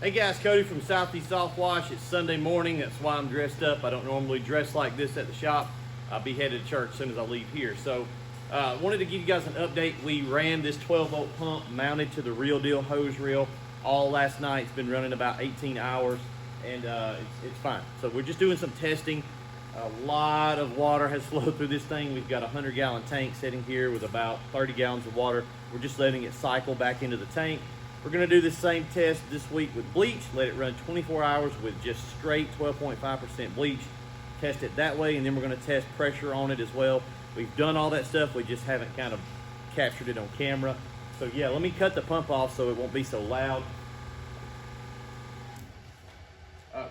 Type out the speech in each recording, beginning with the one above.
Hey guys, Cody from Southeast Soft Wash. It's Sunday morning, that's why I'm dressed up. I don't normally dress like this at the shop. I'll be headed to church as soon as I leave here. So wanted to give you guys an update. We ran this 12-volt pump mounted to the Real Deal hose reel all last night. It's been running about 18 hours and it's fine. So we're just doing some testing. A lot of water has flowed through this thing. We've got a 100-gallon tank sitting here with about 30 gallons of water. We're just letting it cycle back into the tank. We're gonna do the same test this week with bleach, let it run 24 hours with just straight 12.5% bleach, test it that way, and then we're gonna test pressure on it as well. We've done all that stuff, we just haven't kind of captured it on camera. So yeah, let me cut the pump off so it won't be so loud.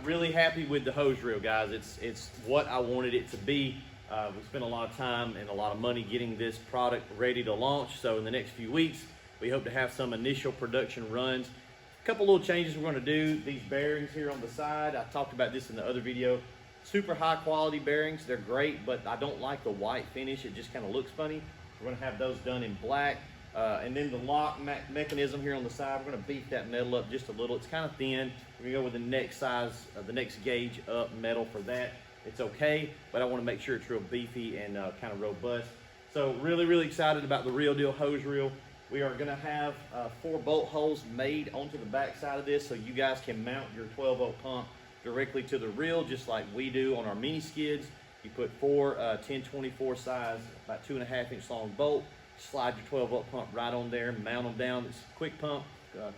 Really happy with the hose reel, guys. It's what I wanted it to be. We spent a lot of time and a lot of money getting this product ready to launch, so in the next few weeks, we hope to have some initial production runs. A couple little changes we're gonna do. These bearings here on the side, I talked about this in the other video. Super high quality bearings, they're great, but I don't like the white finish. It just kind of looks funny. We're gonna have those done in black. And then the lock mechanism here on the side, we're gonna beef that metal up just a little. It's kind of thin. We're gonna go with the next size, the next gauge up metal for that. It's okay, but I wanna make sure it's real beefy and kind of robust. So really excited about the Real Deal hose reel. We are gonna have 4 bolt holes made onto the back side of this so you guys can mount your 12-volt pump directly to the reel, just like we do on our mini skids. You put 4 1024 size, about 2.5-inch long bolt, slide your 12-volt pump right on there, mount them down. It's quick pump,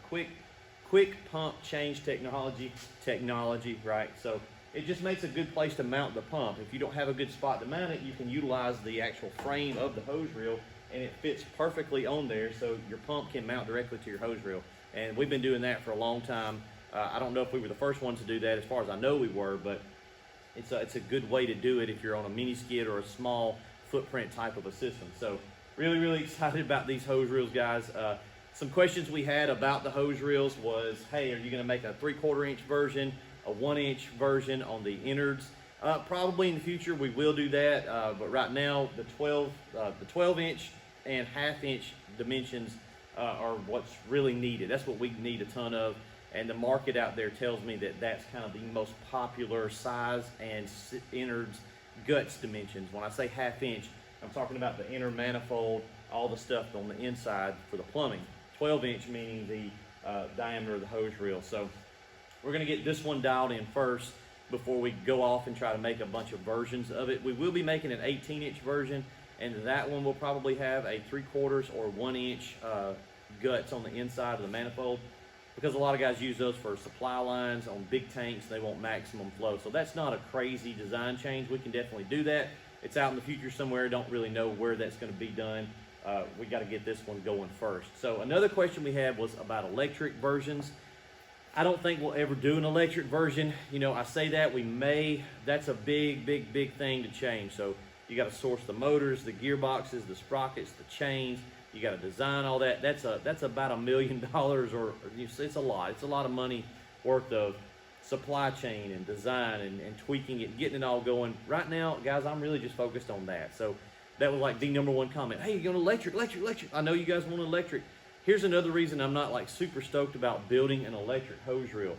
quick pump change technology, right? So it just makes a good place to mount the pump. If you don't have a good spot to mount it, you can utilize the actual frame of the hose reel, and it fits perfectly on there, so your pump can mount directly to your hose reel. And we've been doing that for a long time. I don't know if we were the first ones to do that. As far as I know, we were, but it's a good way to do it if you're on a mini skid or a small footprint type of a system. So really excited about these hose reels, guys. Some questions we had about the hose reels was, hey, are you gonna make a 3/4-inch version, a 1-inch version on the innards? Probably in the future we will do that, but right now the 12-inch and 1/2-inch dimensions are what's really needed. That's what we need a ton of, and the market out there tells me that that's kind of the most popular size and innards guts dimensions. When I say 1/2-inch, I'm talking about the inner manifold, all the stuff on the inside for the plumbing. 12-inch meaning the diameter of the hose reel. So we're gonna get this one dialed in first before we go off and try to make a bunch of versions of it. We will be making an 18-inch version, and that one will probably have a 3/4 or 1-inch guts on the inside of the manifold, because a lot of guys use those for supply lines on big tanks. They want maximum flow. So that's not a crazy design change. We can definitely do that. It's out in the future somewhere. Don't really know where that's gonna be done. We gotta get this one going first. So another question we had was about electric versions. I don't think we'll ever do an electric version. You know, I say that, we may. That's a big thing to change. So you got to source the motors, the gearboxes, the sprockets, the chains. You got to design all that. That's about $1 million, or it's a lot. It's a lot of money worth of supply chain and design and tweaking it, getting it all going. Right now, guys, I'm really just focused on that. So that was like the #1 comment. Hey, you're going electric. I know you guys want electric. Here's another reason I'm not like super stoked about building an electric hose reel.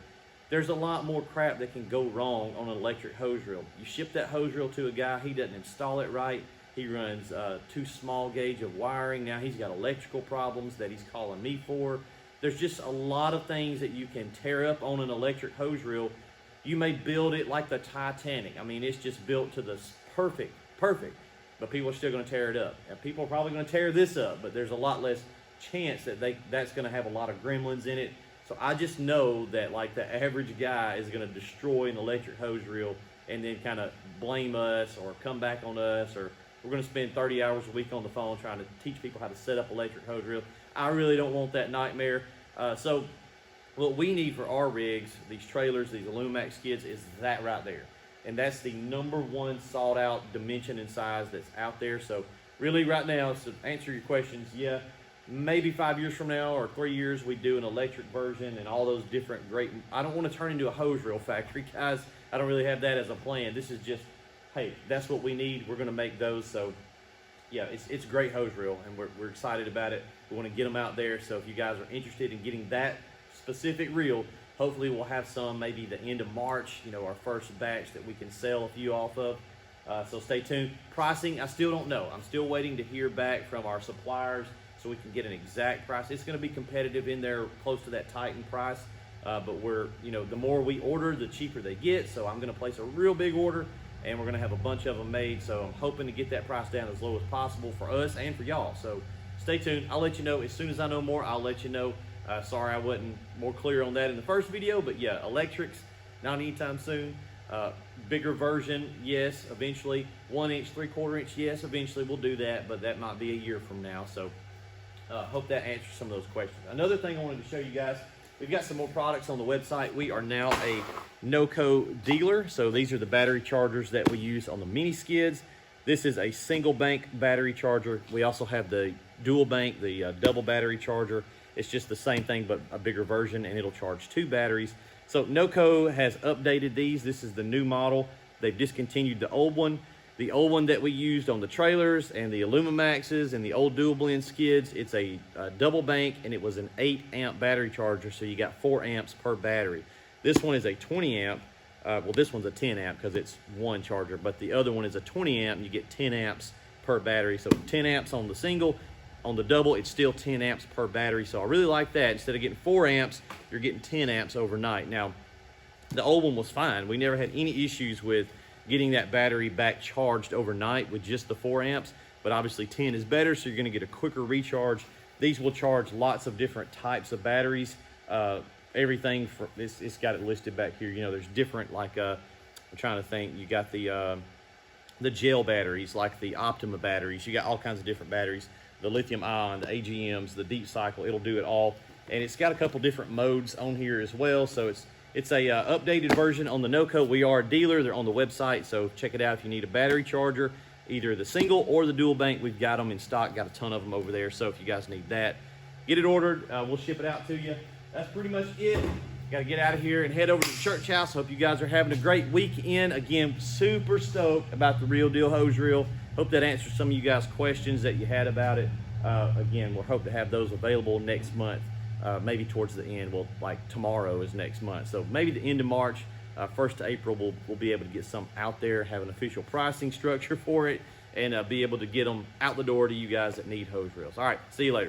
There's a lot more crap that can go wrong on an electric hose reel. You ship that hose reel to a guy, he doesn't install it right. He runs too small gauge of wiring. Now he's got electrical problems that he's calling me for. There's just a lot of things that you can tear up on an electric hose reel. You may build it like the Titanic. I mean, it's just built to the perfect, but people are still gonna tear it up. And people are probably gonna tear this up, but there's a lot less chance that that's going to have a lot of gremlins in it. So I just know that like the average guy is going to destroy an electric hose reel and then kind of blame us or come back on us, or we're going to spend 30 hours a week on the phone trying to teach people how to set up electric hose reel. I really don't want that nightmare. So what we need for our rigs, these trailers, these Alumax skids, is that right there. And that's the #1 sought out dimension and size that's out there. So really right now, to answer your questions, yeah, maybe 5 years from now or 3 years, we do an electric version and all those different great. I don't want to turn into a hose reel factory, guys. I don't really have that as a plan. This is just, hey, that's what we need. We're going to make those. So yeah, it's a great hose reel, and we're excited about it. We want to get them out there. So if you guys are interested in getting that specific reel, Hopefully we'll have some maybe the end of March, you know, our first batch that we can sell a few off of. So stay tuned. Pricing, I still don't know. I'm still waiting to hear back from our suppliers so we can get an exact price. It's going to be competitive in there, close to that Titan price. But we're, you know, the more we order, the cheaper they get. So I'm going to place a real big order, and we're going to have a bunch of them made. So I'm hoping to get that price down as low as possible for us and for y'all. So stay tuned. I'll let you know as soon as I know more. I'll let you know. Sorry I wasn't more clear on that in the first video, but yeah, electrics, not anytime soon. Bigger version, yes, eventually. 1 inch, 3/4 inch, yes, eventually we'll do that, but that might be a year from now. So hope that answers some of those questions. Another thing I wanted to show you guys, we've got some more products on the website. We are now a NOCO dealer. So these are the battery chargers that we use on the mini skids. This is a single bank battery charger. We also have the dual bank, the double battery charger. It's just the same thing, but a bigger version, and it'll charge 2 batteries. So NOCO has updated these. This is the new model. They've discontinued the old one. The old one that we used on the trailers and the Alumimaxes and the old dual blend skids, it's a double bank, and it was an 8 amp battery charger, so you got 4 amps per battery. This one is a 20 amp. Well, this one's a 10 amp because it's one charger, but the other one is a 20 amp, and you get 10 amps per battery. So 10 amps on the single. On the double, it's still 10 amps per battery. So I really like that. Instead of getting 4 amps, you're getting 10 amps overnight. Now, the old one was fine. We never had any issues with getting that battery back charged overnight with just the 4 amps, but obviously 10 is better, so you're gonna get a quicker recharge. These will charge lots of different types of batteries. Everything from, it's got it listed back here. You know, there's different, like, I'm trying to think, you got the gel batteries, like the Optima batteries. You got all kinds of different batteries. The lithium ion, the AGMs, the deep cycle, it'll do it all. And it's got a couple different modes on here as well. So it's a updated version on the NOCO. We are a dealer. They're on the website, so check it out if you need a battery charger, either the single or the dual bank. We've got them in stock, got a ton of them over there. So if you guys need that, get it ordered. We'll ship it out to you. That's pretty much it. Got to get out of here and head over to the church house. Hope you guys are having a great weekend. Again, super stoked about the Real Deal hose reel. Hope that answers some of you guys' questions that you had about it. Again, we'll hope to have those available next month, maybe towards the end. Well, like tomorrow is next month. So maybe the end of March, 1st of April, we'll be able to get some out there, have an official pricing structure for it, and be able to get them out the door to you guys that need hose reels. All right, see you later.